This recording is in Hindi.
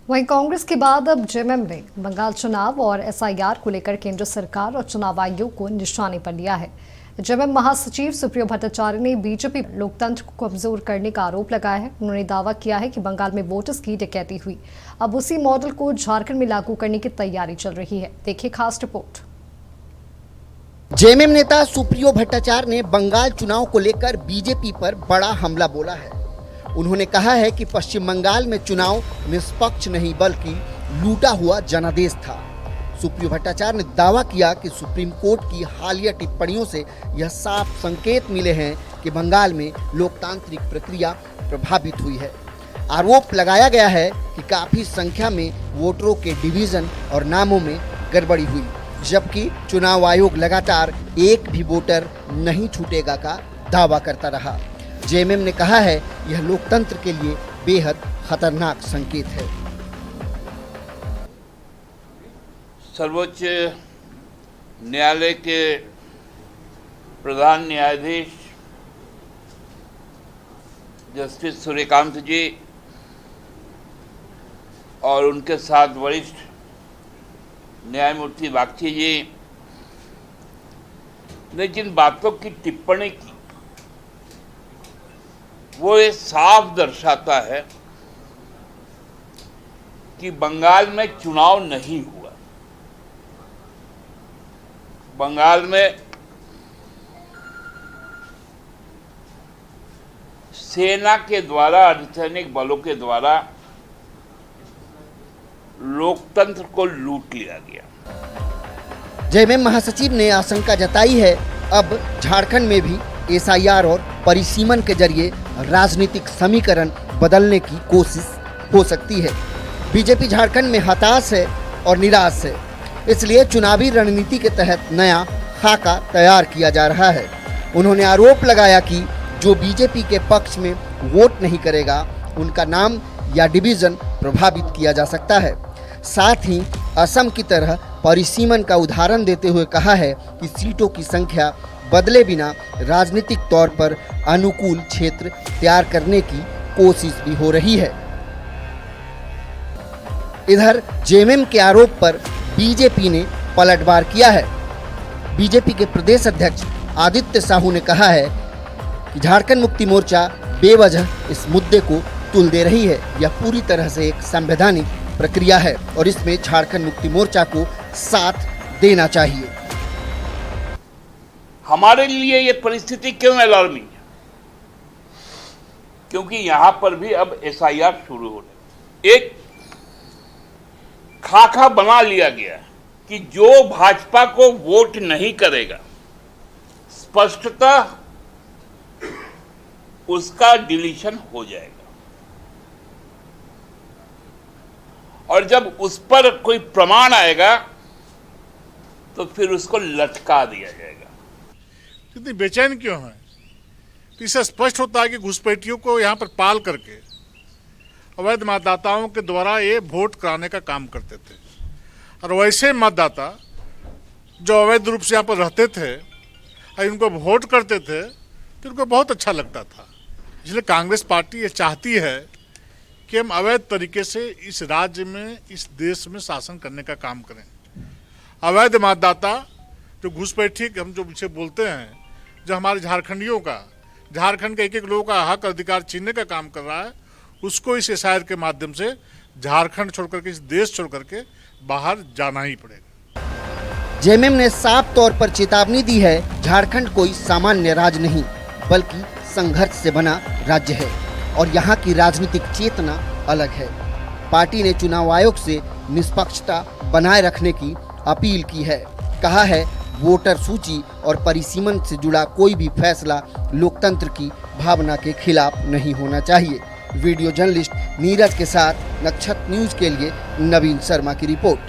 वहीं कांग्रेस के बाद अब जेएमएम ने बंगाल चुनाव और एसआईआर को लेकर केंद्र सरकार और चुनाव आयोग को निशाने पर लिया है। जेएमएम महासचिव सुप्रियो भट्टाचार्य ने बीजेपी लोकतंत्र को कमजोर करने का आरोप लगाया है। उन्होंने दावा किया है कि बंगाल में वोटर्स की डकैती हुई, अब उसी मॉडल को झारखंड में लागू करने की तैयारी चल रही है। देखिए खास रिपोर्ट। जेएमएम नेता सुप्रियो भट्टाचार्य ने बंगाल चुनाव को लेकर बीजेपी पर बड़ा हमला बोला है। उन्होंने कहा है कि पश्चिम बंगाल में चुनाव निष्पक्ष नहीं बल्कि लूटा हुआ जनादेश था। सुप्रियो भट्टाचार्य ने दावा किया कि सुप्रीम कोर्ट की हालिया टिप्पणियों से यह साफ संकेत मिले हैं कि बंगाल में लोकतांत्रिक प्रक्रिया प्रभावित हुई है। आरोप लगाया गया है कि काफी संख्या में वोटरों के डिवीजन और नामों में गड़बड़ी हुई, जबकि चुनाव आयोग लगातार एक भी वोटर नहीं छूटेगा का दावा करता रहा। जेएमएम ने कहा है यह लोकतंत्र के लिए बेहद खतरनाक संकेत है। सर्वोच्च न्यायालय के प्रधान न्यायाधीश जस्टिस सूर्यकांत जी और उनके साथ वरिष्ठ न्यायमूर्ति बागची जी ने जिन बातों की टिप्पणी की वो ये साफ दर्शाता है कि बंगाल में चुनाव नहीं हुआ। बंगाल में सेना के द्वारा, अर्धसैनिक बलों के द्वारा लोकतंत्र को लूट लिया गया। जेएमएम महासचिव ने आशंका जताई है अब झारखंड में भी एसआईआर और परिसीमन के जरिए राजनीतिक समीकरण बदलने की कोशिश हो सकती है। बीजेपी झारखंड में हताश है और निराश है, इसलिए चुनावी रणनीति के तहत नया खाका तैयार किया जा रहा है। उन्होंने आरोप लगाया कि जो बीजेपी के पक्ष में वोट नहीं करेगा उनका नाम या डिवीजन प्रभावित किया जा सकता है। साथ ही असम की तरह परिसीमन का उदाहरण देते हुए कहा है कि सीटों की संख्या बदले बिना राजनीतिक तौर पर अनुकूल क्षेत्र तैयार करने की कोशिश भी हो रही है। इधर जेएमएम के आरोप पर बीजेपी ने पलटवार किया है। बीजेपी के प्रदेश अध्यक्ष आदित्य साहू ने कहा है कि झारखंड मुक्ति मोर्चा बेवजह इस मुद्दे को तुल दे रही है। यह पूरी तरह से एक संवैधानिक प्रक्रिया है और इसमें झारखंड मुक्ति मोर्चा को साथ देना चाहिए। हमारे लिए ये परिस्थिति क्यों अलार्मिंग है? क्योंकि यहां पर भी अब एसआईआर शुरू हो रही है। एक खाका बना लिया गया कि जो भाजपा को वोट नहीं करेगा, स्पष्टतः उसका डिलीशन हो जाएगा और जब उस पर कोई प्रमाण आएगा तो फिर उसको लटका दिया जाएगा। इतनी बेचैन क्यों है? तो इससे स्पष्ट होता है कि घुसपैठियों को यहाँ पर पाल करके अवैध मतदाताओं के द्वारा ये वोट कराने का काम करते थे और वैसे मतदाता जो अवैध रूप से यहाँ पर रहते थे और इनको वोट करते थे तो उनको बहुत अच्छा लगता था। इसलिए कांग्रेस पार्टी ये चाहती है कि हम अवैध तरीके से इस राज्य में, इस देश में शासन करने का काम करें। अवैध मतदाता जो घुसपैठी हम जो पीछे बोलते हैं, जो हमारे झारखंडियों का, झारखंड के एक एक लोगों का हक अधिकार छीनने का काम कर रहा है, उसको इस एसआईआर के माध्यम से झारखंड छोड़कर के, इस देश छोड़कर के बाहर जाना ही पड़ेगा। जेएमएम ने साफ तौर पर चेतावनी दी है, झारखंड कोई सामान्य राज्य नहीं बल्कि संघर्ष से बना राज्य है और यहाँ की राजनीतिक चेतना अलग है। पार्टी ने चुनाव आयोग से निष्पक्षता बनाए रखने की अपील की है। कहा है वोटर सूची और परिसीमन से जुड़ा कोई भी फैसला लोकतंत्र की भावना के खिलाफ नहीं होना चाहिए। वीडियो जर्नलिस्ट नीरज के साथ नक्षत्र न्यूज के लिए नवीन शर्मा की रिपोर्ट।